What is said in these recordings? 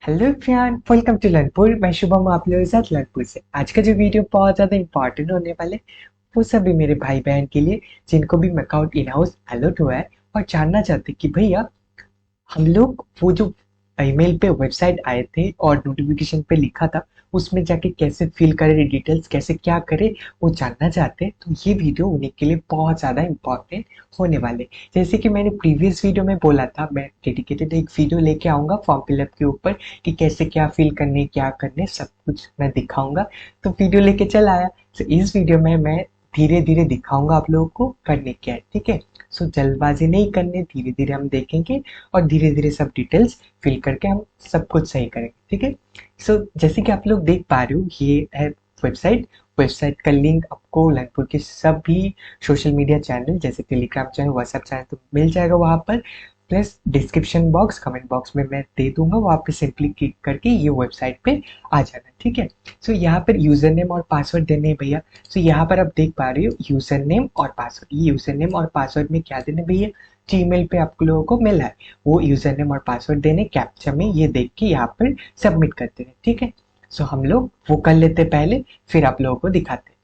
Hello everyone, welcome to Learnpur. मैं शुभम, आप लोगों के साथ लर्नपुर से। आज का जो वीडियो बहुत ज़्यादा इंपॉर्टेंट होने वाले, वो सभी मेरे भाई बहन के लिए जिनको भी मैकआउट इन हाउस अलर्ट हुआ है और जानना चाहते कि भैया हम लोग वो जो ईमेल पे वेबसाइट आए थे और नोटिफिकेशन पे लिखा था उसमें जाके कैसे फिल करें, डिटेल्स कैसे क्या करें, वो जानना चाहते हैं। तो ये वीडियो उन्हीं के लिए बहुत ज़्यादा इम्पोर्टेंट होने वाले। जैसे कि मैंने प्रीवियस वीडियो में बोला था, मैं डेडिकेटेड एक वीडियो लेके आऊँगा फॉर्म फिलअप के ऊपर कि कैसे क्या फिल करने, क्या करने, सब कुछ मैं दिखाऊंगा। तो वीडियो लेके चल आया। तो इस वीडियो में मैं धीरे धीरे दिखाऊंगा आप लोगों को करने क्या है, ठीक है। सो जल्दबाजी नहीं करने, धीरे धीरे हम देखेंगे और धीरे धीरे सब डिटेल्स फिल करके हम सब कुछ सही करेंगे, ठीक है। सो जैसे कि आप लोग देख पा रहे हो, ये है वेबसाइट। वेबसाइट का लिंक आपको लखनपुर के सभी सोशल मीडिया चैनल जैसे टेलीग्राम चैनल, व्हाट्सएप चैनल तो मिल जाएगा वहाँ पर। Plus description box, comment box में मैं दे दूंगा, वहाँ पे सिंपली क्लिक करके ये वेबसाइट पे आ जाना, ठीक है। सो यहाँ पर यूजर नेम और पासवर्ड देने हैं भैया। सो यहाँ पर आप देख पा रहे हो यूजर नेम और पासवर्ड। ये यूजर नेम और पासवर्ड में क्या देना भैया, जीमेल पे आप लोगों को मिला है वो यूजर नेम और पासवर्ड देने, कैप्चा में ये देख के यहाँ पर सबमिट करते हैं, ठीक है। सो हम लोग वो कर लेते पहले, फिर आप लोगों को दिखाते हैं।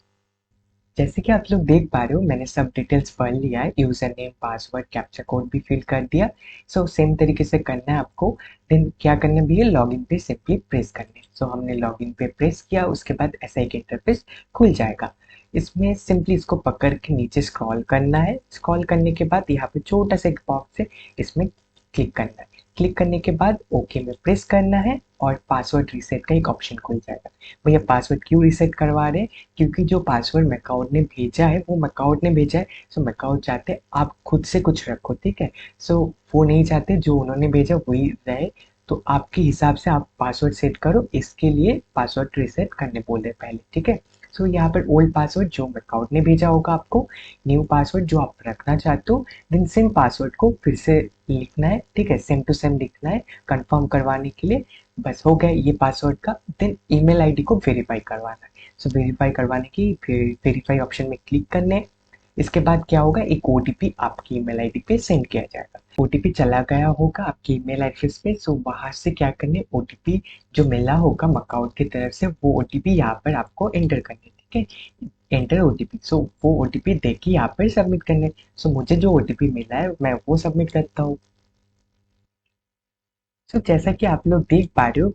जैसे कि आप लोग देख पा रहे हो, मैंने सब डिटेल्स पढ़ लिया है, user name, password, captcha code भी फिल कर दिया। सो सेम तरीके से करना है आपको। देन क्या करना भी है, लॉगिन पे सिंपली प्रेस करना है। सो हमने लॉगिन पे प्रेस किया, उसके बाद ऐसा एक इंटरफेस खुल जाएगा। इसमें सिंपली इसको पकड़ के नीचे स्क्रॉल करना है। स्क्रॉल करने के बाद यहाँ पे छोटा सा एक बॉक्स है, इसमें क्लिक करना है। क्लिक करने के बाद ओके में प्रेस करना है और पासवर्ड रीसेट का एक ऑप्शन खुल जाएगा। भैया पासवर्ड क्यों रीसेट करवा रहे हैं, क्योंकि जो पासवर्ड मैकआउट ने भेजा है वो मैकआउट ने भेजा है। सो मैकआउट चाहते हैं आप खुद से कुछ रखो, ठीक है। सो वो नहीं चाहते जो उन्होंने भेजा वही रहे। तो आपके हिसाब से आप पासवर्ड सेट करो, इसके लिए पासवर्ड रीसेट करने बोल रहे पहले, ठीक है। सो यहाँ पर ओल्ड पासवर्ड जो मैकआउट ने भेजा होगा आपको, न्यू पासवर्ड जो आप रखना चाहते हो, देन सेम पासवर्ड को फिर से लिखना है, ठीक है। सेम टू सेम लिखना है कंफर्म करवाने के लिए। बस हो गया ये पासवर्ड का। देन ईमेल आईडी को वेरीफाई करवाना है। सो वेरीफाई करवाने की फिर वेरीफाई ऑप्शन में क्लिक करने। इसके बाद क्या होगा, एक ओटीपी आपकी ईमेल आईडी पे सेंड किया जाएगा। ओटीपी चला गया होगा आपकी ईमेल एड्रेस पे। सो वहां से क्या करने, ओटीपी जो मिला होगा मकाउट की तरफ से वो ओटीपी यहाँ पर आपको एंटर करने, ठीक है। Enter OTP. सो वो ओटीपी देखिए यहाँ पर सबमिट करने। सो मुझे जो ओटीपी मिला है मैं वो सबमिट करता हूँ। तो जैसा कि आप लोग देख पा रहे हो,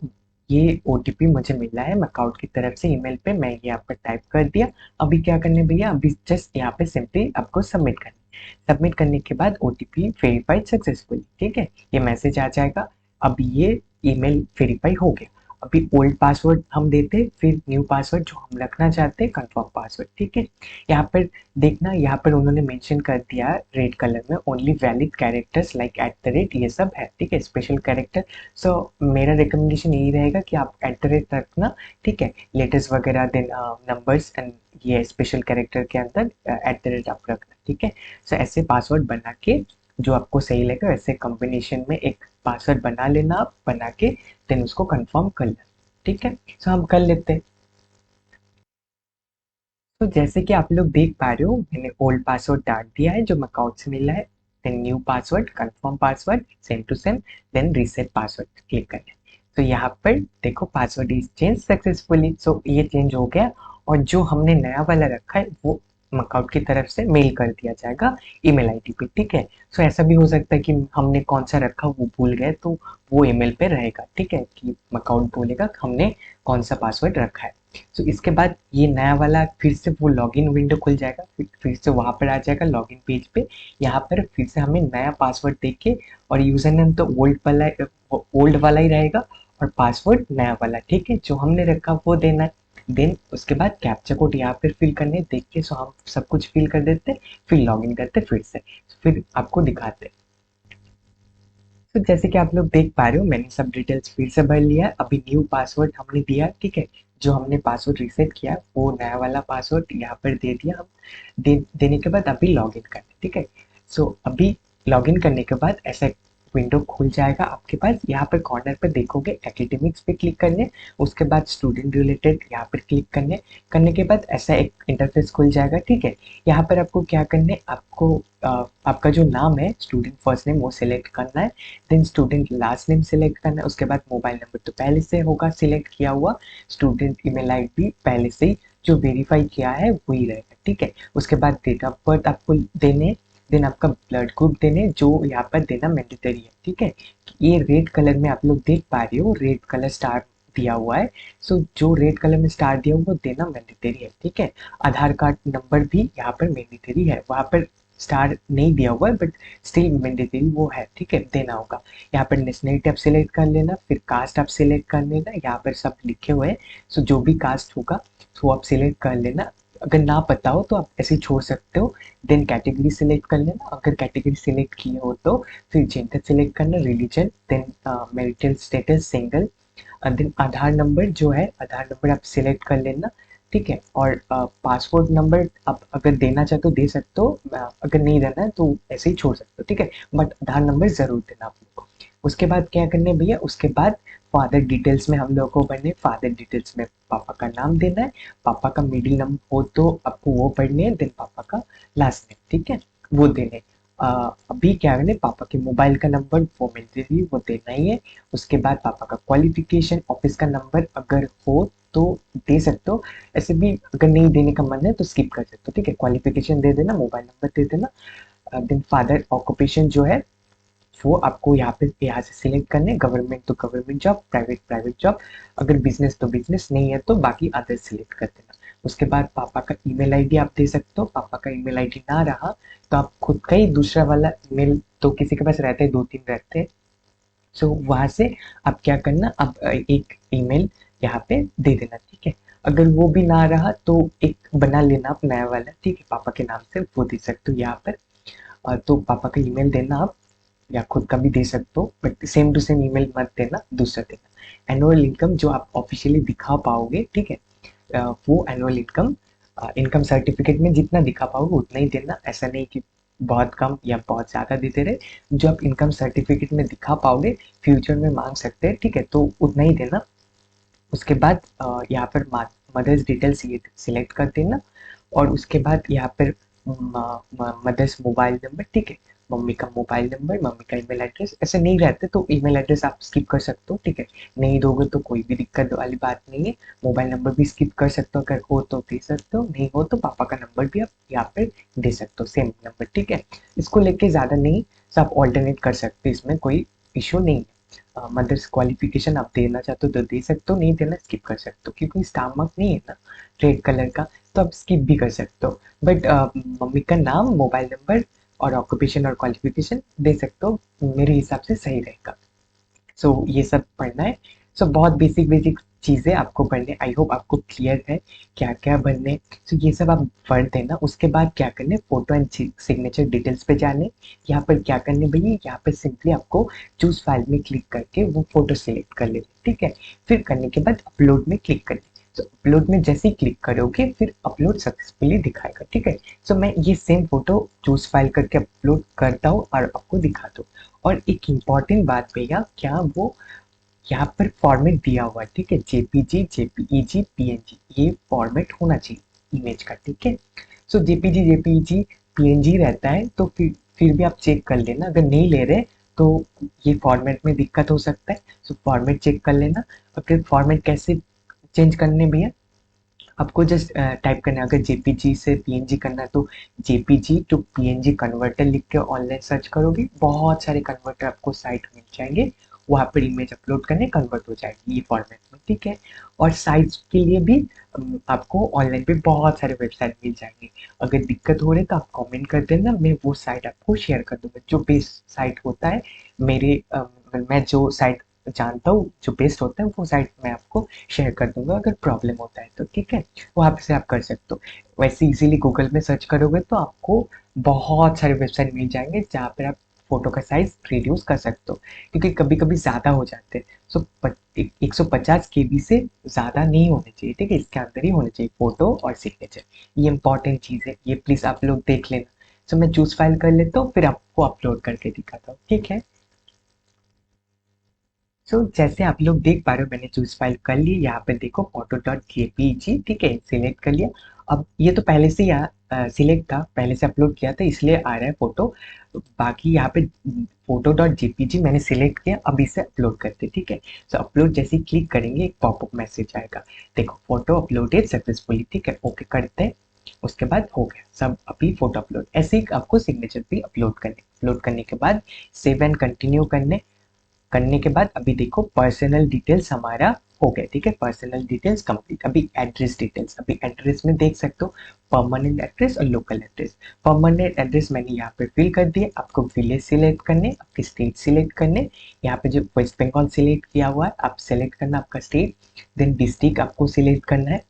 ये ओटीपी मुझे मिला है मैकआउट की तरफ से ईमेल पे, मैं यहाँ पर टाइप कर दिया। अभी क्या करने भैया, अभी जस्ट यहाँ पे सिंपली आपको सबमिट करना। सबमिट करने के बाद ओटीपी वेरीफाइड सक्सेसफुल, ठीक है, ये मैसेज आ जाएगा। अब ये ईमेल वेरीफाई हो गया। अभी ओल्ड पासवर्ड हम देते, फिर न्यू पासवर्ड जो हम रखना चाहते हैं, कंफर्म पासवर्ड, ठीक है। यहाँ पर देखना, यहाँ पर उन्होंने मेंशन कर दिया रेड कलर में, only valid characters like at the rate, ये सब है, ठीक है, स्पेशल कैरेक्टर। सो मेरा रिकमेंडेशन यही रहेगा कि आप एट द रेट रखना, ठीक है। लेटर्स वगैरह, देन नंबर्स एंड ये स्पेशल कैरेक्टर के अंदर एट द रेट आप रखना, ठीक है। सो ऐसे पासवर्ड बना के जो आपको सही लगेगा वैसे कॉम्बिनेशन में एक पासवर्ड बना लेना, आप बना के देन उसको कंफर्म कर लेना, ठीक है। सो हम कर लेते हैं। तो जैसे कि आप लोग देख पा रहे हो, मैंने ओल्ड पासवर्ड डाल दिया है जो मैकआउट से मिला है। Then new password, confirm password, same to same, then reset password click करना है। तो यहाँ पर देखो password is change successfully. So ये चेंज हो गया और जो हमने नया वाला रखा है वो मैकआउट की तरफ से मेल कर दिया जाएगा ईमेल आईडी पे, ठीक है। सो ऐसा भी हो सकता है कि हमने कौन सा रखा वो भूल गए, तो वो ईमेल पे रहेगा, ठीक है, कि मैकआउट बोलेगा कि हमने कौन सा पासवर्ड रखा है। तो इसके बाद ये नया वाला फिर से वो लॉगिन विंडो खुल जाएगा, फिर से वहां पर आ जाएगा लॉगिन पेज पे। यहाँ पर फिर से हमें नया पासवर्ड देके, और यूजर नेम तो ओल्ड वाला ही रहेगा और पासवर्ड नया वाला, ठीक है, जो हमने रखा वो देना है। देन उसके बाद कैप्चा कोड यहाँ पर फिल करने देख के, सो हम सब कुछ फिल कर देते, फिर लॉगिन करते फिर से, फिर आपको दिखाते। तो जैसे कि आप लोग देख पा रहे हो, मैंने सब डिटेल्स फिर से भर लिया है। अभी न्यू पासवर्ड हमने दिया, ठीक है। जो हमने पासवर्ड रीसेट किया वो नया वाला पासवर्ड यहाँ पर दे दिया हम। देने के बाद अभी लॉगिन करना, ठीक है। सो अभी लॉगिन करने के बाद ऐसा विंडो खुल जाएगा आपके पास। यहाँ पर कॉर्नर पर देखोगे एकेडमिक्स पे क्लिक करने, उसके बाद स्टूडेंट रिलेटेड यहाँ पर क्लिक करने के बाद ऐसा एक इंटरफेस खुल जाएगा। ठीक है, यहाँ पर आपको क्या करने, आपको आपका जो नाम है स्टूडेंट फर्स्ट नेम वो सिलेक्ट करना है, then student last name select करना है, उसके बाद मोबाइल नंबर तो पहले से होगा सिलेक्ट किया हुआ, स्टूडेंट ईमेल आईडी भी पहले से ही जो वेरीफाई किया है वही रहेगा। ठीक है, उसके बाद डेट ऑफ बर्थ आपको देने, देन आपका ब्लड ग्रुप देने, जो यहाँ पर देना मैंडेटरी है। ठीक है, ये रेड कलर में आप लोग देख पा रहे हो, रेड कलर स्टार दिया हुआ है, सो जो रेड कलर में स्टार दिया हुआ वो देना मैंडेटरी है। ठीक है, आधार कार्ड नंबर भी यहाँ पर मैंडेटरी है, वहाँ पर स्टार नहीं दिया हुआ है बट स्टिल मैंडेटरी वो है। ठीक है, देना होगा। यहाँ पर नेशनलिटी आप सिलेक्ट कर लेना, फिर कास्ट आप सिलेक्ट कर लेना, यहाँ पर सब लिखे हुए हैं, सो जो भी कास्ट होगा तो आप सिलेक्ट कर लेना। अगर ना पता हो तो आप ऐसे ही छोड़ सकते हो। देन कैटेगरी सिलेक्ट कर लेना, अगर कैटेगरी सिलेक्ट किए हो तो फिर जेंडर सिलेक्ट करना, religion, then marital status single, then Aadhaar number जो है आधार नंबर आप सिलेक्ट कर लेना। ठीक है, और पासपोर्ट नंबर आप अगर देना चाहते हो दे सकते हो, अगर नहीं देना है तो ऐसे ही छोड़ सकते हो। ठीक है, बट आधार नंबर जरूर देना आप लोग को। उसके बाद क्या करने भैया, उसके बाद फादर डिटेल्स में हम लोग को भरने, फादर डिटेल्स में पापा का नाम देना है, पापा का मिडिल नेम हो तो आपको वो पढ़ने है, देन पापा का लास्ट नेम। ठीक है, वो देने। अभी क्या करने, पापा के मोबाइल का नंबर वो मैंडेटरी वो देना ही है। उसके बाद पापा का क्वालिफिकेशन, ऑफिस का नंबर अगर हो तो दे सकते हो, ऐसे भी अगर नहीं देने का मन है तो स्किप कर सकते हो। ठीक है, क्वालिफिकेशन दे देना, मोबाइल नंबर दे देना। देन फादर ऑक्यूपेशन जो है वो आपको यहाँ से सिलेक्ट करने, गवर्नमेंट तो government job, private private job, अगर बिजनेस तो बिजनेस, नहीं है तो बाकी अदर सिलेक्ट कर देना। उसके बाद पापा का ईमेल आईडी आप दे सकते हो, पापा का ईमेल आईडी ना रहा तो आप खुद का ही दूसरा वाला ईमेल, तो किसी के पास रहते हैं, 2-3 रहते हैं, सो वहां से आप क्या करना, अब एक ईमेल यहाँ पे दे देना। ठीक है, अगर वो भी ना रहा तो एक बना लेना आप नया वाला। ठीक है, पापा के नाम से वो दे सकते हो यहाँ पर। तो पापा का ईमेल देना आप, या खुद का भी दे सकते हो, but same to same email मत देना, दूसरा देना। एनुअल इनकम जो आप ऑफिशियली दिखा पाओगे, ठीक है, वो एनुअल इनकम, इनकम सर्टिफिकेट में जितना दिखा पाओगे उतना ही देना, ऐसा नहीं कि बहुत कम या बहुत ज़्यादा देते रहे। जो आप इनकम सर्टिफिकेट में दिखा पाओगे, फ्यूचर में मांग सकते हैं, ठीक है, तो उतना ही देना। उसके बाद यहाँ पर मदर्स डिटेल्स ये सिलेक्ट कर देना, और उसके बाद यहाँ पर मदर्स मोबाइल नंबर, ठीक है, मम्मी का मोबाइल नंबर, मम्मी का ईमेल एड्रेस, ऐसे नहीं रहते तो ईमेल एड्रेस आप स्किप कर सकते हो। ठीक है, नहीं दोगे तो कोई भी दिक्कत वाली बात नहीं है, मोबाइल नंबर भी स्किप कर सकते हो, अगर हो तो दे सकते हो, नहीं हो तो पापा का नंबर भी आप यहाँ पे दे सकते हो, सेम नंबर। ठीक है, इसको लेके ज़्यादा नहीं, सब आप ऑल्टरनेट कर सकते हो, इसमें कोई इशू नहीं है। मदर्स क्वालिफिकेशन आप देना चाहते हो तो दे सकते हो, नहीं देना स्किप कर सकते हो, क्योंकि स्टार मार्क नहीं है ना रेड कलर का, तो आप स्किप भी कर सकते हो। बट मम्मी का नाम, मोबाइल नंबर और ऑक्यूपेशन और क्वालिफिकेशन दे सकते हो, मेरे हिसाब से सही रहेगा। सो ये सब पढ़ना है। सो बहुत बेसिक बेसिक चीज़ें आपको पढ़ने, आई होप आपको क्लियर है क्या क्या बनने। सो ये सब आप पढ़ देना। उसके बाद क्या करने, फोटो एंड सिग्नेचर डिटेल्स पे जाने। यहाँ पर क्या करने भैया, यहाँ पर सिंपली आपको चूज फाइल में क्लिक करके वो फोटो सिलेक्ट कर लेना। ठीक है, फिर करने के बाद अपलोड में क्लिक करने। तो अपलोड में जैसे ही क्लिक करोगे फिर अपलोड सक्सेसफुली दिखाएगा। ठीक है, सो मैं ये सेम फोटो चूज फाइल करके अपलोड करता हूँ और आपको दिखाता हूँ। और एक इम्पॉर्टेंट बात भैया, क्या वो यहाँ पर फॉर्मेट दिया हुआ है, ठीक है, जेपीजी, जेपीईजी, पीएनजी, ये फॉर्मेट होना चाहिए इमेज का। ठीक है, सो जेपीजी, जेपीईजी, पीएनजी रहता है तो फिर भी आप चेक कर लेना, अगर नहीं ले रहे तो ये फॉर्मेट में दिक्कत हो सकता है, सो फॉर्मेट चेक कर लेना। अगर फॉर्मेट कैसे चेंज करने भैया, आपको जस्ट टाइप करना है, अगर जेपीजी से पीएनजी करना है तो जेपीजी टू पीएनजी कन्वर्टर लिख के ऑनलाइन सर्च करोगे, बहुत सारे कन्वर्टर आपको साइट मिल जाएंगे, वहाँ पर इमेज अपलोड करने कन्वर्ट हो जाएगी ये फॉर्मेट में। ठीक है, और साइट्स के लिए भी आपको ऑनलाइन पे बहुत सारे वेबसाइट मिल जाएंगे। अगर दिक्कत हो रही है तो आप कमेंट कर देना, मैं वो साइट आपको शेयर कर दूंगा, जो बेस्ट साइट होता है मेरे मैं जो साइट जानता हूँ जो बेस्ट होता है वो साइट मैं आपको शेयर कर दूंगा, अगर प्रॉब्लम होता है तो। ठीक है, वहाँ पे से आप कर सकते हो। वैसे इजीली गूगल में सर्च करोगे तो आपको बहुत सारे वेबसाइट मिल जाएंगे जहाँ पर आप फोटो का साइज रिड्यूस कर सकते हो, क्योंकि कभी कभी ज़्यादा हो जाते हैं। सो 150 KB से ज़्यादा नहीं होने चाहिए। ठीक है, इसके अंदर ही होने चाहिए फोटो और सिग्नेचर, ये इंपॉर्टेंट चीज़ है, ये प्लीज़ आप लोग देख लेना। सो मैं चूज फाइल कर लेता हूँ, फिर आपको अपलोड करके दिखाता हूँ। ठीक है, जैसे आप लोग देख पा रहे हो, मैंने चूज फाइल कर ली। यहाँ पे देखो फोटो डॉट जेपीजी, ठीक है, सिलेक्ट कर लिया। अब ये तो पहले से यहाँ सिलेक्ट था, पहले से अपलोड किया था, इसलिए आ रहा है फोटो। बाकी यहाँ पे फोटो डॉट जेपीजी मैंने सिलेक्ट किया, अब इसे अपलोड करते हैं, ठीक है। अपलोड जैसे ही क्लिक करेंगे एक पॉपअप मैसेज आएगा, देखो फोटो अपलोडेड सक्सेसफुली, ठीक है, ओके करते हैं। उसके बाद हो गया सब, अभी फोटो अपलोड। ऐसे ही आपको सिग्नेचर भी अपलोड करने के बाद सेव एंड कंटिन्यू करने के बाद अभी देखो पर्सनल डिटेल्स हमारा हो गया, ठीक है, पर्सनल डिटेल्स कंप्लीट। अभी एड्रेस डिटेल्स, अभी एड्रेस में देख सकते हो परमानेंट एड्रेस और लोकल एड्रेस। परमानेंट एड्रेस मैंने यहाँ पे फिल कर दिया, आपको विलेज सिलेक्ट करने, आपके स्टेट सिलेक्ट करने। यहाँ पे जो वेस्ट बंगाल सिलेक्ट किया हुआ है, आप सिलेक्ट करना आपका स्टेट, देन डिस्ट्रिक्ट आपको सिलेक्ट करना है,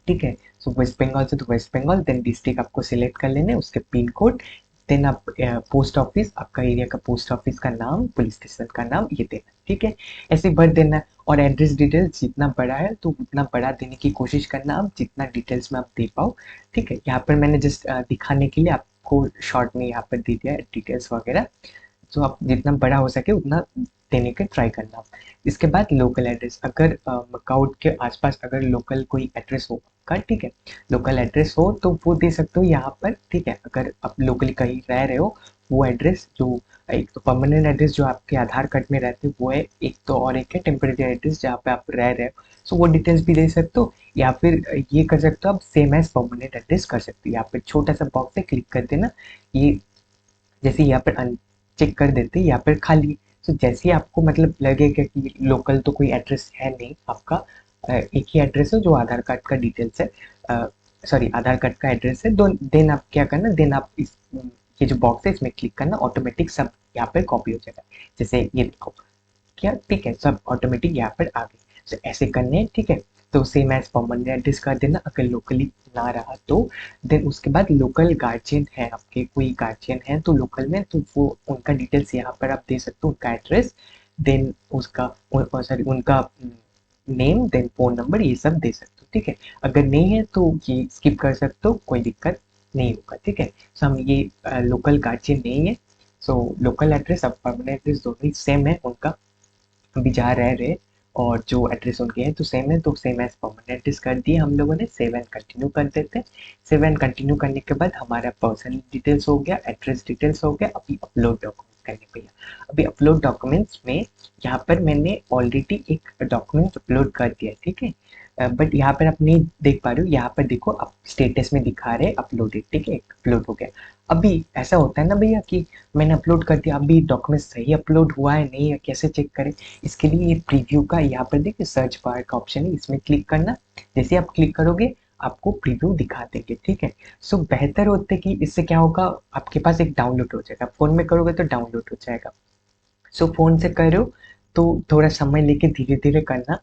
ठीक है। वेस्ट बंगाल से तो वेस्ट बंगाल, देन डिस्ट्रिक्ट आपको सिलेक्ट कर लेना है, उसके पिन कोड, देन आप पोस्ट ऑफिस, आपका एरिया का पोस्ट ऑफिस का नाम, पुलिस स्टेशन का नाम ये देना, ठीक है। ऐसे भर देना है। और एड्रेस डिटेल्स जितना बड़ा है तो उतना बड़ा देने की कोशिश करना, आप जितना डिटेल्स में आप दे पाओ, ठीक है। यहाँ पर मैंने जस्ट दिखाने के लिए आपको शॉर्ट में यहाँ पर दे दिया डिटेल्स वगैरह। आप जितना बड़ा हो सके उतना देने का ट्राई करना। इसके बाद लोकल एड्रेस, अगर मकाउट के आसपास अगर लोकल कोई एड्रेस होगा, ठीक है, लोकल एड्रेस हो तो वो दे सकते हो यहाँ पर, ठीक है। अगर आप लोकली कहीं रह रहे हो, वो एड्रेस जो एक तो परमानेंट एड्रेस जो आपके आधार कार्ड में रहते हैं वो है एक, तो और एक है टेम्परेरी एड्रेस जहाँ पे आप रह रहे हो, वो डिटेल्स भी दे सकते हो। या फिर ये कर सकते हो आप, सेम एज परमानेंट एड्रेस कर सकते हो। यहाँ पे छोटा सा बॉक्स है, क्लिक कर देना। ये जैसे यहाँ पर चेक कर देते हैं, यहाँ पर खाली। जैसे ही आपको मतलब लगेगा कि लोकल तो कोई एड्रेस है नहीं आपका, एक ही एड्रेस है जो आधार कार्ड का डिटेल्स है, सॉरी आधार कार्ड का एड्रेस है, देन आप क्या करना, देन आप इस ये जो बॉक्स है इसमें क्लिक करना, ऑटोमेटिक सब यहाँ पर कॉपी हो जाएगा। जैसे ये देखो क्या, ठीक है, सब ऑटोमेटिक यहाँ पर आ गए। ऐसे करने हैं, ठीक है। तो सेम एज परमानेंट एड्रेस कर देना अगर लोकली ना रहा तो। देन उसके बाद लोकल गार्जियन है, आपके कोई गार्जियन है तो लोकल में, तो वो उनका डिटेल्स यहाँ पर आप दे सकते हो, उनका एड्रेस, देन उसका सॉरी उनका नेम, देन फोन नंबर, ये सब दे सकते हो, ठीक है। अगर नहीं है तो ये स्किप कर सकते हो, कोई दिक्कत नहीं होगा, ठीक है। हम ये लोकल गार्जियन नहीं है, लोकल एड्रेस और परमानेंट एड्रेस दोनों ही सेम है उनका, अभी जहाँ रह रहे और जो एड्रेस उनके हैं तो सेम है, तो सेम एज परमानेंट एड्रेस कर दिए हम लोगों ने। सेव एंड कंटिन्यू कर देते हैं। सेव एंड कंटिन्यू करने के बाद हमारा पर्सनल डिटेल्स हो गया, एड्रेस डिटेल्स हो गया। अभी अपलोड डॉक्यूमेंट करने पे, अभी अपलोड डॉक्यूमेंट्स में यहाँ पर मैंने ऑलरेडी एक डॉक्यूमेंट अपलोड कर दिया है, ठीक है। बट यहाँ पर आप नहीं देख पा रहे हो, यहाँ पर देखो आप स्टेटस में दिखा रहे अपलोडेड, ठीक है, अपलोड हो गया। अभी ऐसा होता है ना भैया कि मैंने अपलोड कर दिया, अभी डॉक्यूमेंट सही अपलोड हुआ है नहीं है, कैसे चेक करें? इसके लिए ये प्रीव्यू का यहाँ पर देखिए सर्च बार का ऑप्शन है, इसमें क्लिक करना। जैसे आप क्लिक करोगे आपको प्रीव्यू दिखा देंगे, ठीक है। बेहतर होते कि इससे क्या होगा, आपके पास एक डाउनलोड हो जाएगा, फोन में करोगे तो डाउनलोड हो जाएगा। फोन से करो तो थोड़ा समय लेके धीरे धीरे करना,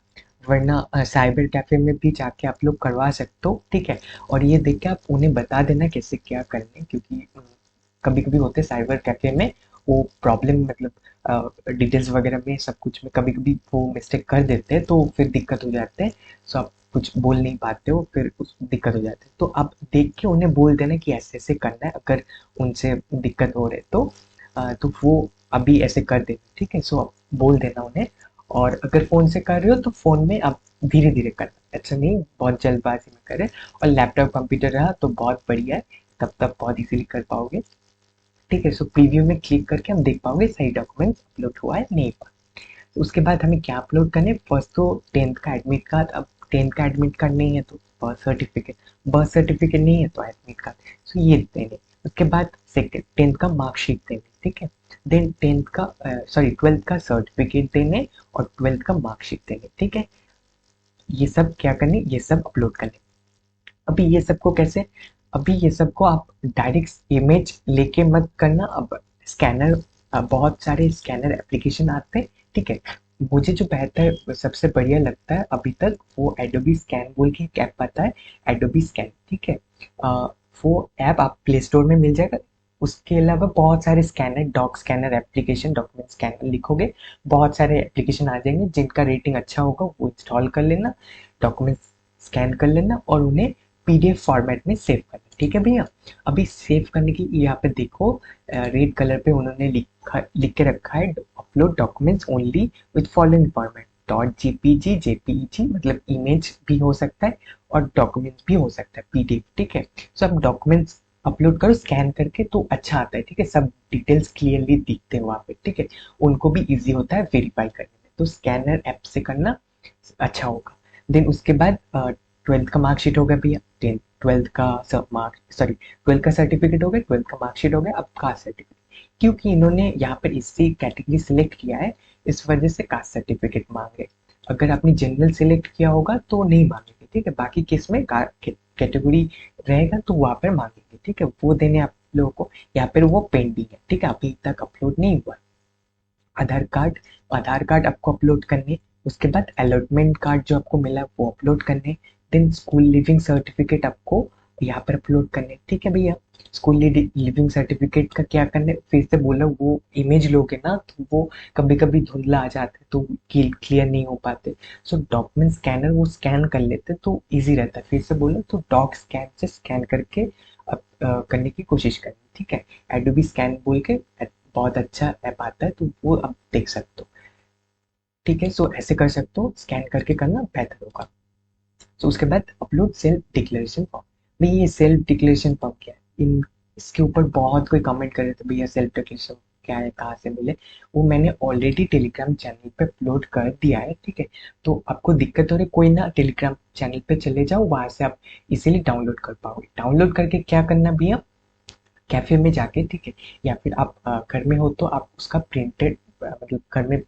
वरना साइबर कैफे में भी जाके आप लोग करवा सकते हो, ठीक है। और ये देख के आप उन्हें बता देना कैसे क्या करने, क्योंकि कभी कभी होते साइबर कैफे में वो प्रॉब्लम, मतलब डिटेल्स वगैरह में सब कुछ में कभी कभी वो मिस्टेक कर देते हैं, तो फिर दिक्कत हो जाते हैं। आप कुछ बोल नहीं पाते हो, फिर उस दिक्कत हो जाती है। तो आप देख के उन्हें बोल देना कि ऐसे ऐसे करना है, अगर उनसे दिक्कत हो रही तो वो अभी ऐसे कर देना, ठीक है। आप बोल देना उन्हें। और अगर फ़ोन से कर रहे हो तो फ़ोन में आप धीरे धीरे करना, अच्छा नहीं बहुत जल्दबाजी में करें। और लैपटॉप कंप्यूटर रहा तो बहुत बढ़िया है, तब तक बहुत इजीली कर पाओगे, ठीक है। प्रीव्यू में क्लिक करके हम देख पाओगे सही डॉक्यूमेंट अपलोड हुआ है नहीं हुआ। तो उसके बाद हमें क्या अपलोड करना है, फर्स्ट तो 10th का एडमिट कार्ड। अब 10th का एडमिट कार्ड नहीं है तो बर्थ सर्टिफिकेट नहीं है तो एडमिट कार्ड, ये देने। उसके बाद सेकेंड 10th का मार्कशीट देने, ठीक है। देन 10th का 12th का सर्टिफिकेट देने और 12th का मार्कशीट देने, ठीक है। ये सब क्या करने, ये सब अपलोड करने। अभी ये सबको कैसे, अभी ये सबको आप डायरेक्ट इमेज लेके मत करना। अब स्कैनर, बहुत सारे स्कैनर एप्लीकेशन आते हैं, ठीक है। मुझे जो बेहतर सबसे बढ़िया लगता है अभी तक वो एडोबी स्कैन बोल के एक ऐप आता है, एडोबी स्कैन, ठीक है। वो ऐप आप प्ले स्टोर में मिल जाएगा। उसके अलावा बहुत सारे scanner, doc scanner application, document scanner लिखोगे, बहुत सारे एप्लीकेशन आ जाएंगे जिनका रेटिंग अच्छा होगा, वो इंस्टॉल कर लेना, डॉक्यूमेंट स्कैन कर लेना और उन्हें पीडीएफ फॉर्मेट में सेव करना, ठीक है भैया। अभी सेव करने की यहाँ पे देखो रेड कलर पे उन्होंने लिख के रखा है upload documents only with following format .jpg jpeg, मतलब इमेज भी हो सकता है और डॉक्यूमेंट्स भी हो सकता है PDF, ठीक है। सो आप डॉक्यूमेंट्स अपलोड करो स्कैन करके तो अच्छा आता है, ठीक है, सब डिटेल्स क्लियरली दिखते हैं वहाँ पे, ठीक है, उनको भी इजी होता है वेरीफाई करने में, तो स्कैनर ऐप से करना अच्छा होगा। देन उसके बाद 12th का मार्कशीट हो गया भैया, 12th का ट्वेल्थ का सर्टिफिकेट हो गया, 12th का मार्कशीट हो गया, अब कास्ट सर्टिफिकेट, क्योंकि इन्होंने यहाँ पर इससे कैटेगरी सिलेक्ट किया है इस वजह से कास्ट सर्टिफिकेट मांगे। अगर आपने जनरल सिलेक्ट किया होगा तो नहीं मांगेंगे, ठीक है, बाकी केस में कैटेगरी रहेगा तो वहाँ पर मांगेंगे, ठीक है, वो देने आप लोगों को। यहाँ पर वो पेंडिंग है, ठीक है, अभी तक अपलोड नहीं हुआ। आधार कार्ड, आधार कार्ड आपको अपलोड करने, उसके बाद अलॉटमेंट कार्ड जो आपको मिला वो अपलोड करने, देन स्कूल लिविंग सर्टिफिकेट आपको यहाँ पर अपलोड करने, ठीक है भैया। स्कूल लिविंग सर्टिफिकेट का क्या करना है, फिर से बोला, वो इमेज लोगे ना तो वो कभी कभी धुंधला आ जाता है तो क्लियर नहीं हो पाते। सो डॉक्यूमेंट स्कैनर वो स्कैन कर लेते तो इजी रहता है, फिर से बोला तो डॉक स्कैन से स्कैन करके करने की कोशिश करनी, ठीक है। एडोबी स्कैन बोल के बहुत अच्छा ऐप आता है तो वो आप देख सकते हो, ठीक है। सो ऐसे कर सकते हो, स्कैन करके करना बेहतर होगा। सो उसके बाद अपलोड सेल्फ डिक्लेरेशन फॉर्म। भैया ये सेल्फ डिक्लेरेशन फॉर्म क्या है, इन इसके ऊपर बहुत कोई कमेंट कर रहे थे भैया सेल्फ डिक्लेरेशन क्या है, कहाँ से मिले, वो मैंने ऑलरेडी टेलीग्राम चैनल पे अपलोड कर दिया है, ठीक है। तो आपको दिक्कत हो रही कोई ना, टेलीग्राम चैनल पे चले जाओ, वहां से आप इजीली डाउनलोड कर पाओगे। डाउनलोड करके क्या करना भैया, कैफे में जाके, ठीक है, या फिर आप घर में हो तो आप उसका प्रिंटेड, मतलब घर में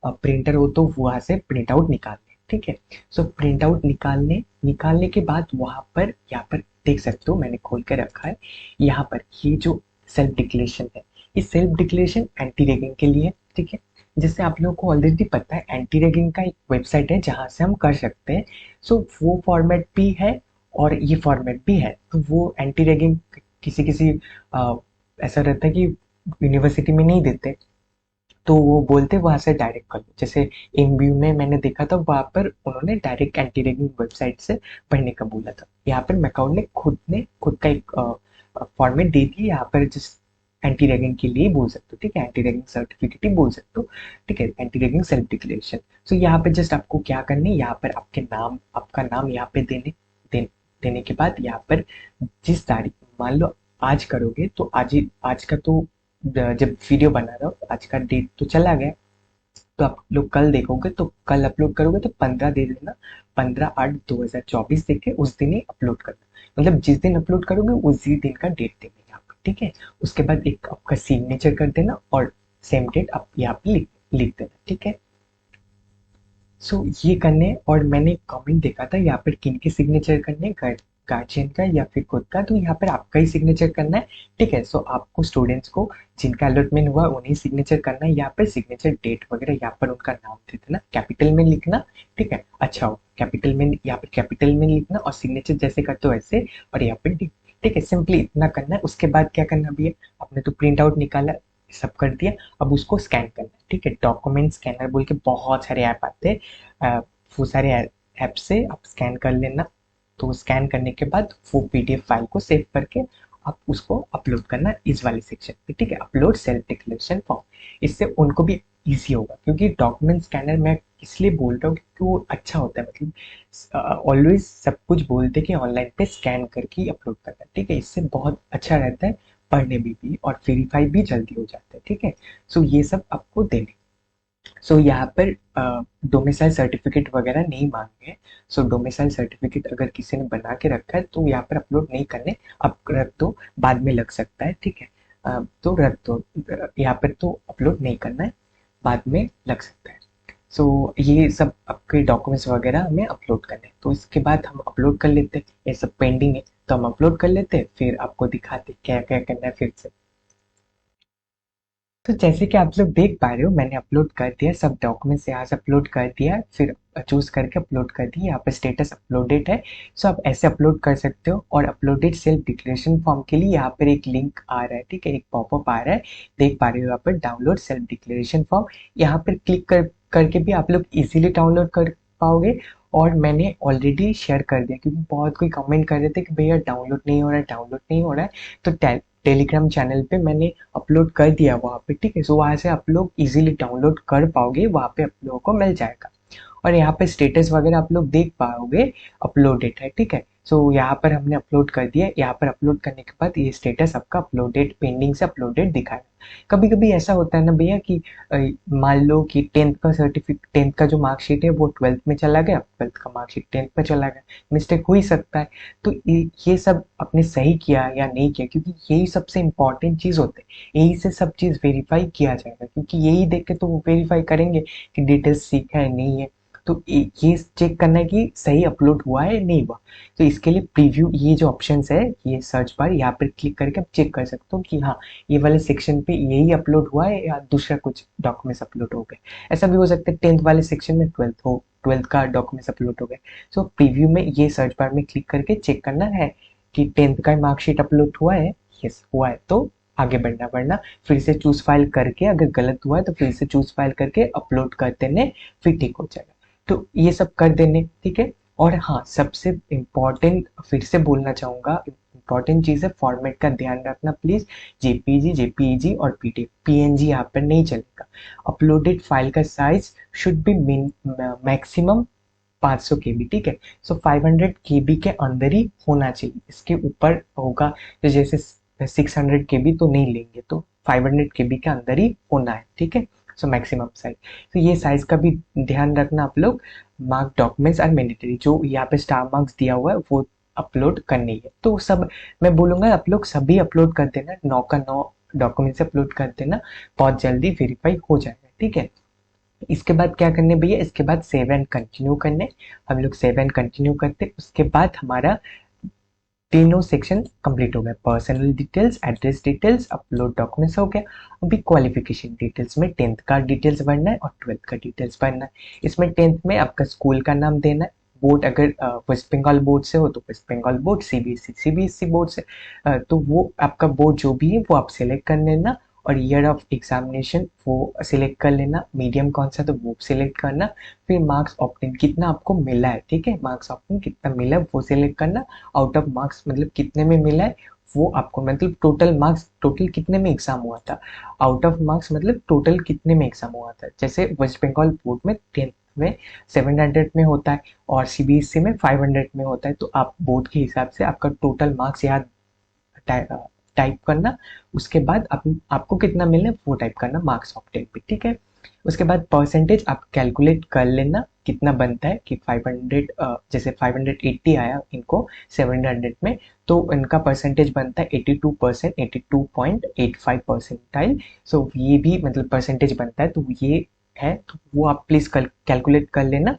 प्रिंटर हो तो वहां से प्रिंट आउट निकाल लें, ठीक है। सो प्रिंट आउट निकालने के बाद वहां पर, यहाँ पर देख सकते हो मैंने खोल के रखा है, यहाँ पर ये जो सेल्फ डिक्लेरेशन है, ये सेल्फ डिक्लेरेशन एंटी रैगिंग के लिए, ठीक है। जैसे आप लोगों को ऑलरेडी पता है एंटी रैगिंग का एक वेबसाइट है जहां से हम कर सकते हैं। सो वो फॉर्मेट भी है और ये फॉर्मेट भी है, तो वो एंटी रैगिंग किसी किसी ऐसा रहता है कि यूनिवर्सिटी में नहीं देते, तो वो बोलते वहां से डायरेक्ट कर लो। जैसे इनव्यू में मैंने देखा था, वहां पर उन्होंने डायरेक्ट एंटी रैगिंग वेबसाइट से पढ़ने का बोला था। यहाँ पर मैकाउट ने खुद का एक फॉर्मेट दे दिया, यहाँ पर जिस एंटी रैगिंग के लिए बोल सकते हो, ठीक है, एंटी रैगिंग सर्टिफिकेट ही बोल सकते हो, ठीक है, एंटी रैगिंग सेल्फ डिक्लेरेशन। सो यहाँ पे जस्ट आपको क्या करनी है, यहाँ पर आपका नाम यहाँ पे देने के बाद यहाँ पर जिस तारीख, मान लो आज करोगे तो आज का तो जब वीडियो बना रहा हो आज का डेट तो चला गया, तो आप लोग कल देखोगे तो कल अपलोड करोगे तो 15 दे देना, 15/8/2024 देख के उस दिन ही अपलोड करना, मतलब जिस दिन अपलोड करोगे उसी दिन का डेट देना यहाँ पर, ठीक है। उसके बाद एक आपका सिग्नेचर कर देना और सेम डेट आप यहाँ पे लिख देना, ठीक है। सो ये करने, और मैंने कमेंट देखा था यहाँ पर किन के सिग्नेचर करने, गार्जियन का या फिर खुद का, तो यहाँ पर आपका ही सिग्नेचर करना है, ठीक है। सो आपको स्टूडेंट्स को जिनका अलॉटमेंट हुआ उन्हें सिग्नेचर करना है, यहाँ पर सिग्नेचर डेट वगैरह यहाँ पर उनका नाम दे देना, कैपिटल में लिखना, ठीक है, अच्छा हो कैपिटल में, यहाँ पर कैपिटल में लिखना और सिग्नेचर जैसे करते हो वैसे, और यहाँ पर ठीक है, सिंपली इतना करना है। उसके बाद क्या करना भी है, आपने तो प्रिंट आउट निकाला, सब कर दिया, अब उसको स्कैन करना है, ठीक है। डॉक्यूमेंट स्कैनर बोल के बहुत सारे ऐप आते हैं, वो सारे ऐप से आप स्कैन कर लेना। तो स्कैन करने के बाद वो PDF फाइल को सेव करके आप उसको अपलोड करना इस वाले सेक्शन पे, ठीक है, अपलोड सेल्फ डिक्लेरेशन फॉर्म। इससे उनको भी इजी होगा, क्योंकि डॉक्यूमेंट स्कैनर मैं इसलिए बोल रहा हूँ क्योंकि वो अच्छा होता है, मतलब ऑलवेज सब कुछ बोलते कि ऑनलाइन पे स्कैन करके अपलोड करना, ठीक है, इससे बहुत अच्छा रहता है, पढ़ने में भी और वेरीफाई भी जल्दी हो जाता है, ठीक है। सो ये सब आपको देने। सो यहाँ पर डोमिसाइल सर्टिफिकेट वगैरह नहीं मांगे। सो डोमिसाइल सर्टिफिकेट अगर किसी ने बना के रखा है तो यहाँ पर अपलोड नहीं करने, अब रख दो, बाद में लग सकता है, ठीक है, तो रख दो, यहाँ पर तो अपलोड नहीं करना है, बाद में लग सकता है। सो ये सब आपके डॉक्यूमेंट्स वगैरह हमें अपलोड करने हैं, तो इसके बाद हम अपलोड कर लेते हैं, ये सब पेंडिंग है तो हम अपलोड कर लेते हैं, फिर आपको दिखाते क्या क्या करना है फिर से। तो जैसे कि आप लोग देख पा रहे हो, मैंने अपलोड कर दिया सब डॉक्यूमेंट्स, यहाँ से अपलोड कर दिया, फिर चूज करके अपलोड कर दिया, यहाँ पे स्टेटस अपलोडेड है। सो आप ऐसे अपलोड कर सकते हो। और अपलोडेड सेल्फ डिक्लेरेशन फॉर्म के लिए यहाँ पर एक लिंक आ रहा है, ठीक है, एक पॉपअप आ रहा है, देख पा रहे हो यहाँ पर, डाउनलोड सेल्फ डिक्लेरेशन फॉर्म। यहाँ पर क्लिक करके भी आप लोग इजीली डाउनलोड कर पाओगे। और मैंने ऑलरेडी शेयर कर दिया, क्योंकि बहुत कोई कमेंट कर रहे थे कि भैया डाउनलोड नहीं हो रहा है, डाउनलोड नहीं हो रहा है। तो टेलीग्राम चैनल पे मैंने अपलोड कर दिया वहाँ पे, ठीक है। सो वहाँ से आप लोग इजीली डाउनलोड कर पाओगे, वहाँ पे आप लोगों को मिल जाएगा। और यहाँ पे स्टेटस वगैरह आप लोग देख पाओगे, अपलोडेड है, ठीक है। सो यहाँ पर हमने अपलोड कर दिया। यहाँ पर अपलोड करने के बाद ये स्टेटस आपका अपलोडेड, पेंडिंग से अपलोडेड दिखाएगा। कभी कभी ऐसा होता है ना भैया कि मान लो कि टेंथ का सर्टिफिकेट, टेंथ का जो मार्कशीट है वो ट्वेल्थ में चला गया, ट्वेल्थ का मार्कशीट टेंथ में चला गया, मिस्टेक हो ही सकता है। तो ये सब आपने सही किया या नहीं किया, क्योंकि यही सबसे इम्पोर्टेंट चीज़ होते हैं। यही से सब चीज़ वेरीफाई किया जाएगा, क्योंकि यही देख के तो वो वेरीफाई करेंगे कि डिटेल्स सीखा है नहीं है। तो ये चेक करना है कि सही अपलोड हुआ है नहीं हुआ। तो इसके लिए प्रीव्यू, ये जो ऑप्शंस है, ये सर्च बार, यहाँ पर क्लिक करके आप चेक कर सकते हो कि हाँ ये वाले सेक्शन पे यही अपलोड हुआ है या दूसरा कुछ डॉक्यूमेंट्स अपलोड हो गए। ऐसा भी हो सकता है टेंथ वाले सेक्शन में ट्वेल्थ का डॉक्यूमेंट्स अपलोड हो गए। सो प्रीव्यू में ये सर्च बार में क्लिक करके चेक करना है कि टेंथ का मार्कशीट अपलोड हुआ है। यस हुआ है तो आगे बढ़ना, वरना फिर से चूज फाइल करके, अगर गलत हुआ है तो फिर से चूज फाइल करके अपलोड कर देने, फिर ठीक हो जाएगा। तो ये सब कर देने, ठीक है। और हाँ, सबसे इम्पोर्टेंट फिर से बोलना चाहूंगा, इम्पोर्टेंट चीज़ है फॉर्मेट का ध्यान रखना प्लीज। जेपीजी, जेपीईजी और पीडीएफ, पीएनजी यहाँ पर नहीं चलेगा। अपलोडेड फाइल का साइज शुड बी मैक्सिमम 500 केबी, ठीक है। सो 500 केबी के अंदर ही होना चाहिए, इसके ऊपर होगा तो जैसे 600 केबी तो नहीं लेंगे, तो 500 केबी के अंदर ही होना है, ठीक है। सो मैक्सिमम साइज, तो ये साइज का भी ध्यान रखना आप लोग। मार्क डॉक्यूमेंट्स आर मैंडेटरी, जो यहाँ पे स्टार मार्क्स दिया हुआ है वो अपलोड करनी है। तो सब मैं बोलूंगा आप लोग सभी अपलोड कर देना, 9 का 9 डॉक्यूमेंट्स अपलोड कर देना, बहुत जल्दी वेरीफाई हो जाएगा, ठीक है। इसके बाद क्या करने भैया, इसके बाद सेव एंड कंटिन्यू करने। हम लोग सेव एंड कंटिन्यू करते, उसके बाद हमारा तीनों सेक्शन कंप्लीट हो गया। Personal details, address details, upload documents हो गया। अभी क्वालिफिकेशन डिटेल्स में टेंथ का डिटेल्स भरना है और ट्वेल्थ का डिटेल्स भरना है। इसमें टेंथ में आपका स्कूल का नाम देना है, बोर्ड अगर वेस्ट बंगाल बोर्ड से हो तो West Bengal board, CBSE CBSE board से तो वो आपका बोर्ड जो भी है वो आप सिलेक्ट कर लेना। और ईयर ऑफ एग्जामिनेशन वो सिलेक्ट कर लेना, मीडियम कौन सा तो वो सिलेक्ट करना। फिर मार्क्स ऑप्टेन कितना आपको मिला है, ठीक है, मार्क्स ऑप्टेन कितना मिला है वो सिलेक्ट करना। आउट ऑफ मार्क्स मतलब कितने में मिला है वो आपको, मतलब टोटल मार्क्स, टोटल कितने में एग्जाम हुआ था। आउट ऑफ मार्क्स मतलब टोटल कितने में एग्जाम हुआ था। जैसे वेस्ट बंगाल बोर्ड में 10th में 700 में होता है और सीबीएसई में 500 में होता है, तो आप बोर्ड के हिसाब से आपका टोटल मार्क्स याद टाइप करना। उसके बाद आपको कितना मिलना है वो टाइप करना मार्क्स ऑफ 10 पे, ठीक है। उसके बाद परसेंटेज आप कैलकुलेट कर लेना कितना बनता है कि 500 जैसे 580 आया इनको 700 में, तो इनका परसेंटेज बनता है 82%, 82.85 परसेंटाइल। सो ये भी मतलब परसेंटेज बनता है, तो ये है, तो वो आप प्लीज कैलकुलेट कर लेना।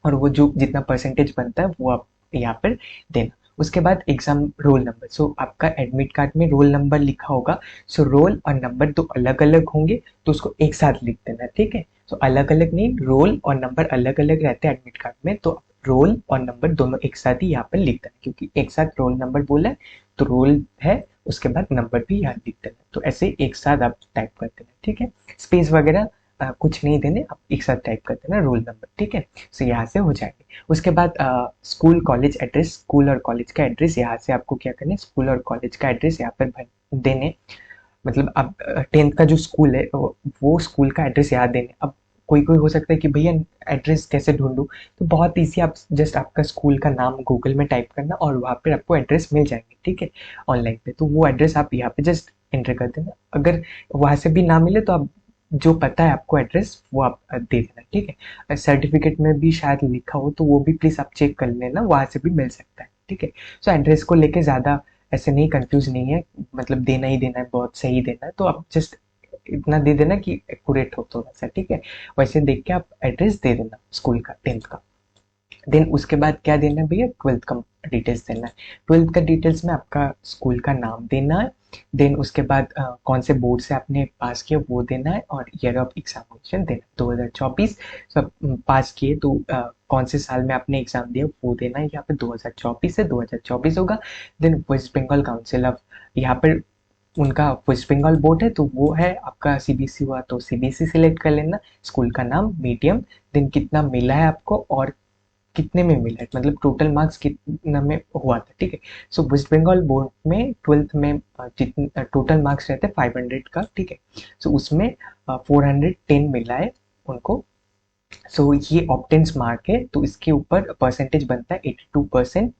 और वो जो जितना परसेंटेज बनता है वो आप यहाँ पर देना। उसके बाद एग्जाम रोल नंबर, सो आपका एडमिट कार्ड में रोल नंबर लिखा होगा। सो रोल और नंबर तो अलग अलग होंगे, तो उसको एक साथ लिख देना, ठीक है। सो अलग अलग नहीं, रोल और नंबर अलग अलग रहते हैं एडमिट कार्ड में, तो रोल और नंबर दोनों एक साथ ही यहाँ पर लिख देना, क्योंकि एक साथ रोल नंबर बोला है तो रोल है, उसके बाद नंबर भी यहाँ लिख देना। तो ऐसे एक साथ आप टाइप कर देना, ठीक है। स्पेस वगैरह कुछ नहीं देने, आप एक साथ टाइप कर देना रोल नंबर, ठीक है। सो यहाँ से हो जाएंगे। उसके बाद स्कूल कॉलेज एड्रेस, स्कूल और कॉलेज का एड्रेस यहाँ से आपको क्या करना है, स्कूल और कॉलेज का एड्रेस यहाँ पर देने। मतलब अब 10th का जो स्कूल है वो स्कूल का एड्रेस यहाँ देने। अब कोई कोई हो सकता है कि भैया एड्रेस कैसे ढूंढूं, तो बहुत ईजी, आप जस्ट आपका स्कूल का नाम गूगल में टाइप करना और वहाँ पर आपको एड्रेस मिल जाएंगे, ठीक है, ऑनलाइन पे। तो वो एड्रेस आप यहाँ पे जस्ट एंटर कर देना। अगर वहाँ से भी ना मिले तो आप जो पता है आपको एड्रेस वो आप दे देना, ठीक है। सर्टिफिकेट में भी शायद लिखा हो तो वो भी प्लीज आप चेक कर लेना, वहां से भी मिल सकता है, ठीक है। सो एड्रेस को लेके ज्यादा ऐसे नहीं, कंफ्यूज नहीं है, मतलब देना ही देना है, बहुत सही देना है, तो आप जस्ट इतना दे देना कि एक्यूरेट हो थोड़ा सा, ठीक है। वैसे देख के आप एड्रेस दे देना स्कूल का, 10th का। देन उसके बाद क्या देना है भैया, 12th का डिटेल्स देना है। 12th का डिटेल्स में आपका स्कूल का नाम देना है। देन उसके बाद कौन से बोर्ड से आपने पास किया वो देना है, और ईयर ऑफ एग्जामिनेशन देना है 2024 सब पास किए तो कौन से साल में आपने एग्जाम दिया वो देना है। यहाँ पे 2024 से 2024 होगा। Then West Bengal council of, यहाँ पर उनका वेस्ट बंगाल बोर्ड है तो वो है, आपका सीबीएसई हुआ तो सीबीएसई सिलेक्ट कर लेना। स्कूल का नाम, मीडियम, देन कितना मिला है आपको, और कितने में मिला है, मतलब टोटल मार्क्स कितना में हुआ था, ठीक है। सो वेस्ट बंगाल बोर्ड में 12th में जितने टोटल मार्क्स रहते हैं 500 का, ठीक है। सो उसमें 410 मिला है उनको। सो ये ऑप्टेंस मार्क है, तो इसके ऊपर परसेंटेज बनता है 82%।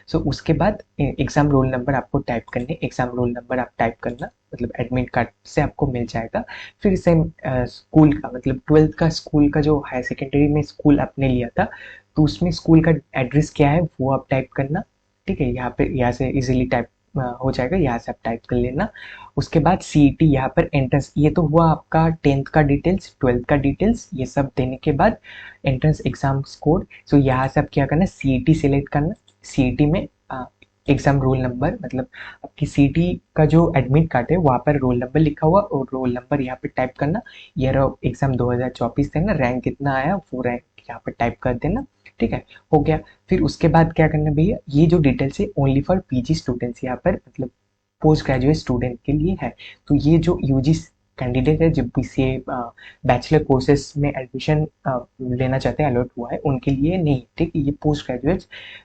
सो उसके बाद एग्जाम रोल नंबर आपको टाइप करने, एग्जाम रोल नंबर आप टाइप करना, मतलब एडमिट कार्ड से आपको मिल जाएगा। फिर सेम स्कूल का, मतलब 12th का स्कूल का जो हायर सेकेंडरी में स्कूल आपने लिया था, तो उसमें स्कूल का एड्रेस क्या है वो आप टाइप करना, ठीक है। यहाँ पे यहाँ से इजीली टाइप हो जाएगा, यहाँ से आप टाइप कर लेना। उसके बाद सीईटी यहाँ पर एंट्रेंस, ये तो हुआ आपका 10th का डिटेल्स, 12th का डिटेल्स, ये सब देने के बाद एंट्रेंस एग्जाम स्कोर। सो यहाँ से आप क्या करना, सीईटी सिलेक्ट करना। सीईटी में एग्जाम रोल नंबर, मतलब आपकी सीईटी का जो एडमिट कार्ड है वहाँ पर रोल नंबर लिखा हुआ, और रोल नंबर यहाँ पे टाइप करना। ईयर ऑफ एग्जाम 2024 देना, रैंक कितना आया वो रैंक यहाँ पर टाइप कर देना, ठीक है। हो गया। फिर उसके बाद क्या करना भैया, ये जो डिटेल्स है ओनली फॉर पीजी स्टूडेंट्स, यहाँ पर मतलब पोस्ट ग्रेजुएट स्टूडेंट के लिए है। तो ये जो यूजी कैंडिडेट है जब बीसीए बैचलर कोर्सेज में एडमिशन लेना चाहते हैं, अलॉट हुआ है, उनके लिए नहीं, ठीक है। ये पोस्ट ग्रेजुएट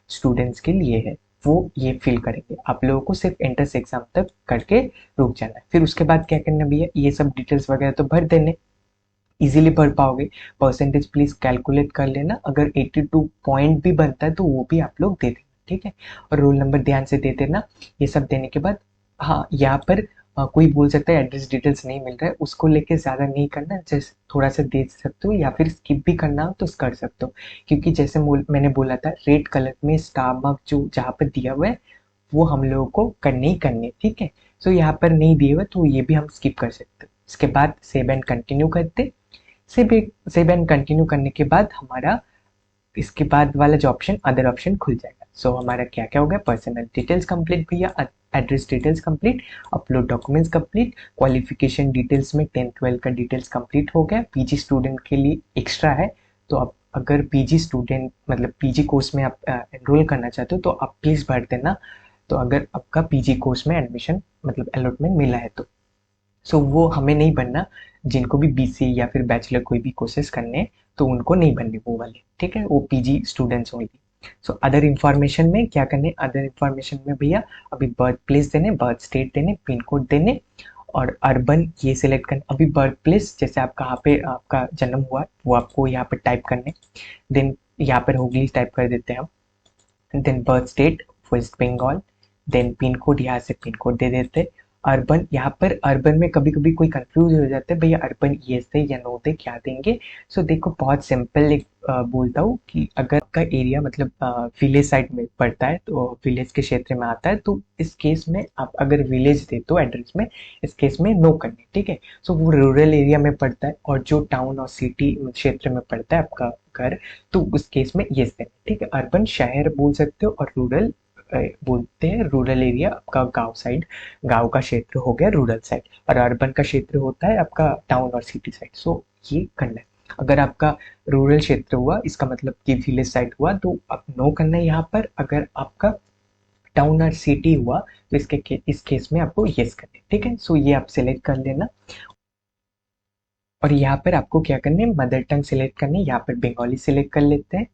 स्टूडेंट्स के लिए है, वो ये फिल करेंगे। आप लोगों को सिर्फ एंट्रेंस एग्जाम तक करके रुक जाना है। फिर उसके बाद क्या करना भैया, ये सब डिटेल्स वगैरह तो भर देने, इजीली भर पाओगे। परसेंटेज प्लीज कैलकुलेट कर लेना, अगर 82 पॉइंट भी बनता है तो वो भी आप लोग दे देना, ठीक है। और रोल नंबर ध्यान से दे देना। ये सब देने के बाद हाँ, यहाँ पर कोई बोल सकता है एड्रेस डिटेल्स नहीं मिल रहा है, उसको लेके ज़्यादा नहीं करना, जैसे थोड़ा सा दे सकते हो या फिर स्किप भी करना हो तो कर सकते हो। क्योंकि जैसे मैंने बोला था, रेड कलर में स्टार मार्क जो जहाँ पर दिया हुआ है वो हम लोगों को करने ही करने, ठीक है। सो यहाँ पर नहीं दिए हुए तो ये भी हम स्किप कर सकते हैं। इसके बाद सेव एंड कंटिन्यू करते। सेव एंड कंटिन्यू करने के बाद हमारा इसके बाद वाला जो ऑप्शन अदर ऑप्शन खुल जाएगा। सो हमारा क्या क्या हो गया, पर्सनल डिटेल्स कंप्लीट भैया, address details complete, upload documents complete, qualification details में 10th 12th का डिटेल्स कंप्लीट हो गया। पीजी स्टूडेंट के लिए एक्स्ट्रा है, तो आप अगर पीजी स्टूडेंट मतलब पीजी कोर्स में आप एनरोल करना चाहते हो तो आप प्लीज़ भर देना। तो अगर आपका पीजी कोर्स में एडमिशन मतलब अलॉटमेंट मिला है तो सो वो हमें नहीं बनना, जिनको भी बीसीए या फिर बैचलर कोई भी कोर्सेज करने हैं तो उनको नहीं बनने वो वाले, ठीक है। वो PG students only. So other information में क्या करने, अदर इंफॉर्मेशन में भैया अभी बर्थ प्लेस देने, बर्थ स्टेट देने, पिन कोड देने, और अर्बन ये सिलेक्ट करना। अभी बर्थ प्लेस जैसे आप कहाँ पे आपका जन्म हुआ है वो आपको यहाँ पर टाइप करने। देन यहाँ पर हुगली टाइप कर देते हैं हम। Then birth state West Bengal. Then pin code, यहाँ से पिन कोड दे देते। अर्बन, यहाँ पर अर्बन में कभी कभी कोई कंफ्यूज हो जाता है भैया अर्बन येस दे या नो दे क्या देंगे। सो देखो बहुत सिंपल एक बोलता हूँ कि अगर आपका एरिया मतलब विलेज साइड में पड़ता है तो विलेज के क्षेत्र में आता है, तो इस केस में आप अगर विलेज दे तो एड्रेस में, इस केस में नो करने, ठीक है। सो वो रूरल एरिया में पड़ता है, और जो टाउन और सिटी क्षेत्र में पड़ता है आपका घर, तो उस केस में येस देना, ठीक है। अर्बन शहर बोल सकते हो, और रूरल बोलते हैं रूरल एरिया आपका गांव साइड, गांव का क्षेत्र हो गया रूरल साइड, और अर्बन का क्षेत्र होता है आपका टाउन और सिटी साइड। सो ये करना है। अगर आपका रूरल क्षेत्र हुआ इसका मतलब कि विलेज साइड हुआ तो आप नो करना है यहाँ पर। अगर आपका टाउन और सिटी हुआ तो इस केस में आपको यस करना है, ठीक है। सो ये आप सिलेक्ट कर लेना, और यहाँ पर आपको क्या करना है, मदर टंग सिलेक्ट करनी है, यहाँ पर बंगाली सिलेक्ट कर लेते हैं।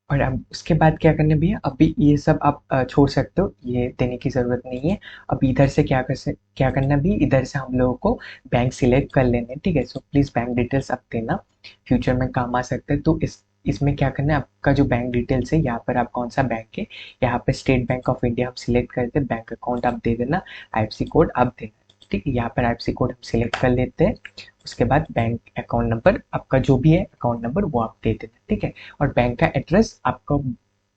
और अब उसके बाद क्या करना है भैया, अभी ये सब आप छोड़ सकते हो, ये देने की ज़रूरत नहीं है। अब इधर से क्या करना भी, इधर से हम लोगों को बैंक सिलेक्ट कर लेने हैं, ठीक है। सो प्लीज़ बैंक डिटेल्स आप देना, फ्यूचर में काम आ सकते हैं। तो इसमें क्या करना है, आपका जो बैंक डिटेल्स है यहाँ पर आप कौन सा बैंक है, यहाँ पर स्टेट बैंक ऑफ इंडिया हम सिलेक्ट करते हैं, बैंक अकाउंट आप दे देना, आईएफएससी कोड आप देना, ठीक है। यहाँ पर आईएफएससी कोड हम सिलेक्ट कर लेते हैं। उसके बाद बैंक अकाउंट नंबर आपका जो भी है अकाउंट नंबर वो आप दे देना, ठीक है। और बैंक का एड्रेस आपका,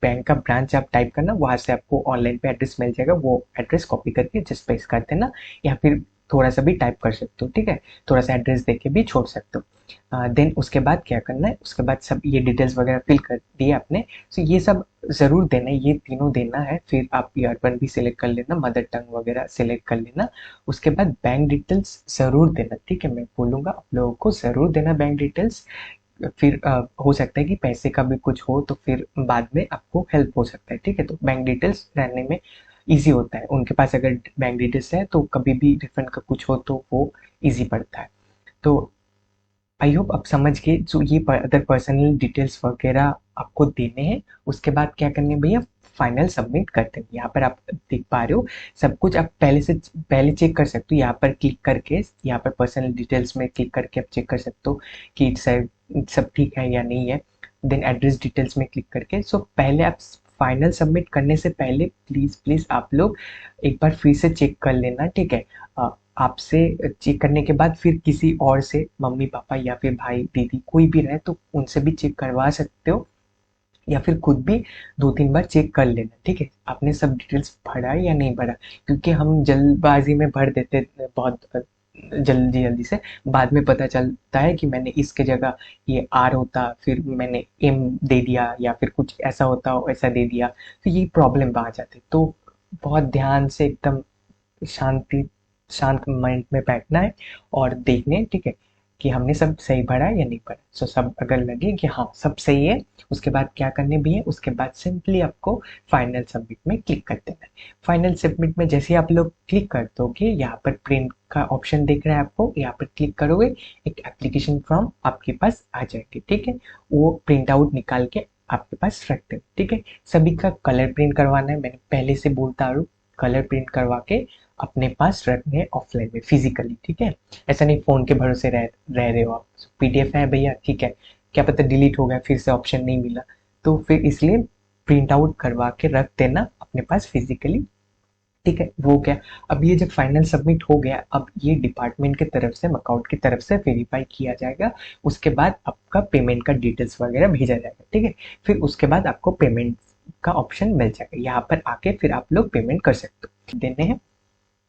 बैंक का ब्रांच आप टाइप करना, वहां से आपको ऑनलाइन पे एड्रेस मिल जाएगा, वो एड्रेस कॉपी करके जस्ट पेस्ट कर देना, या फिर थोड़ा सा भी टाइप कर सकते हो, ठीक है। थोड़ा सा एड्रेस देके भी छोड़ सकते हो। देन उसके बाद क्या करना है, उसके बाद सब ये डिटेल्स वगैरह फिल कर दिए आपने। सो ये सब ज़रूर देना है, ये तीनों देना है। फिर आप ये अर्बन भी सिलेक्ट कर लेना, मदर टंग वगैरह सिलेक्ट कर लेना। उसके बाद बैंक डिटेल्स ज़रूर देना, ठीक है। मैं बोलूँगा आप लोगों को ज़रूर देना बैंक डिटेल्स। फिर हो सकता है कि पैसे का भी कुछ हो तो फिर बाद में आपको हेल्प हो सकता है, ठीक है। तो बैंक डिटेल्स रहने में ईजी होता है, उनके पास अगर बैंक डिटेल्स है तो कभी भी रिफंड का कुछ हो तो वो ईजी पड़ता है। तो आई होप आप समझ गए। जो ये अदर पर्सनल डिटेल्स वगैरह आपको देने हैं, उसके बाद क्या करने हैं भैया, फाइनल सबमिट करते हैं। यहाँ पर आप देख पा रहे हो सब कुछ, आप पहले चेक कर सकते हो। यहाँ पर क्लिक करके, यहाँ पर पर्सनल डिटेल्स में क्लिक करके आप चेक कर सकते हो कि सब ठीक है या नहीं है। देन एड्रेस डिटेल्स में क्लिक करके, सो पहले आप फाइनल सबमिट करने से पहले प्लीज प्लीज आप लोग एक बार फिर से चेक कर लेना, ठीक है। आपसे चेक करने के बाद फिर किसी और से, मम्मी पापा या फिर भाई दीदी कोई भी रहे तो उनसे भी चेक करवा सकते हो, या फिर खुद भी 2-3 बार चेक कर लेना, ठीक है। आपने सब डिटेल्स भरा है या नहीं भरा, क्योंकि हम जल्दबाजी में भर देते हैं बहुत जल्दी जल्दी से। बाद में पता चलता है कि मैंने इसके जगह ये आर होता, फिर मैंने एम दे दिया, या फिर कुछ ऐसा होता ऐसा दे दिया, तो ये प्रॉब्लम आ जाते। तो बहुत ध्यान से एकदम शांति शांत माइंड में बैठना है और देखने हैं, ठीक है, कि हमने सब सही भरा है या नहीं भरा। सो सब अगर लगे कि हाँ सब सही है, उसके बाद क्या करने भी है, उसके बाद सिंपली आपको फाइनल सबमिट में क्लिक कर देना है। फाइनल सबमिट में जैसे आप लोग क्लिक कर दोगे, यहाँ पर प्रिंट का ऑप्शन दिख रहा है आपको, यहाँ पर क्लिक करोगे, एक एप्लीकेशन फॉर्म आपके पास आ जाएगी, ठीक है। वो प्रिंट आउट निकाल के आपके पास रख दे, ठीक है। सभी का कलर प्रिंट करवाना है, मैंने पहले से बोलता हूँ, कलर प्रिंट करवा के अपने पास रखने हैं ऑफलाइन में फिजिकली, ठीक है। ऐसा नहीं फोन के भरोसे रह रहे हो आप। पीडीएफ है भैया, ठीक है, क्या पता डिलीट हो गया, फिर से ऑप्शन नहीं मिला, तो फिर इसलिए प्रिंट आउट करवा के रख देना अपने पास फिजिकली, ठीक है। वो क्या, अब ये जब फाइनल सबमिट हो गया, अब ये डिपार्टमेंट की तरफ से, मकआउट की तरफ से वेरीफाई किया जाएगा। उसके बाद आपका पेमेंट का डिटेल्स वगैरह भेजा जाएगा, ठीक है। फिर उसके बाद आपको पेमेंट का ऑप्शन मिल जाएगा, यहाँ पर आके फिर आप लोग पेमेंट कर सकते हो, देने हैं।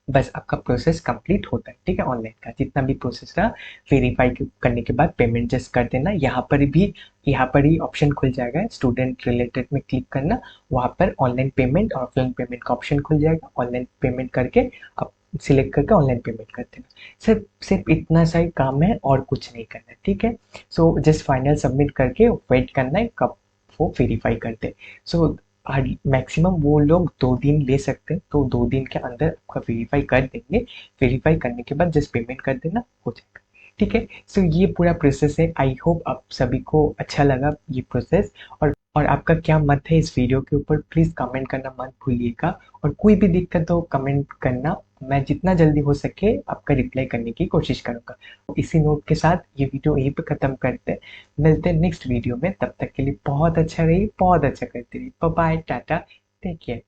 बस आपका प्रोसेस कंप्लीट होता है, ठीक है। ऑनलाइन का जितना भी प्रोसेस रहा, वेरीफाई करने के बाद पेमेंट जस्ट कर देना। यहाँ पर ही ऑप्शन खुल जाएगा स्टूडेंट रिलेटेड में क्लिक करना, वहाँ पर ऑनलाइन पेमेंट और ऑफलाइन पेमेंट का ऑप्शन खुल जाएगा। ऑनलाइन पेमेंट करके आप सिलेक्ट करके ऑनलाइन पेमेंट कर देना। सिर्फ इतना सा ही काम है और कुछ नहीं करना है, ठीक है। सो जस्ट फाइनल सबमिट करके वेट करना है कब वो वेरीफाई करते। सो मैक्सिमम वो लोग 2 दिन ले सकते हैं, तो 2 दिन के अंदर आपका वेरीफाई कर देंगे। वेरीफाई करने के बाद जस्ट पेमेंट कर देना, हो जाएगा, ठीक है। सो ये पूरा प्रोसेस है। आई होप आप सभी को अच्छा लगा ये प्रोसेस, और आपका क्या मत है इस वीडियो के ऊपर, प्लीज कमेंट करना मत भूलिएगा। और कोई भी दिक्कत हो कमेंट करना, मैं जितना जल्दी हो सके आपका रिप्लाई करने की कोशिश करूंगा। तो इसी नोट के साथ ये वीडियो यहीं पे खत्म करते हैं, मिलते हैं नेक्स्ट वीडियो में। तब तक के लिए बहुत अच्छा रहिए, बहुत अच्छा करते रहिए। Bye bye, ta-ta, take care.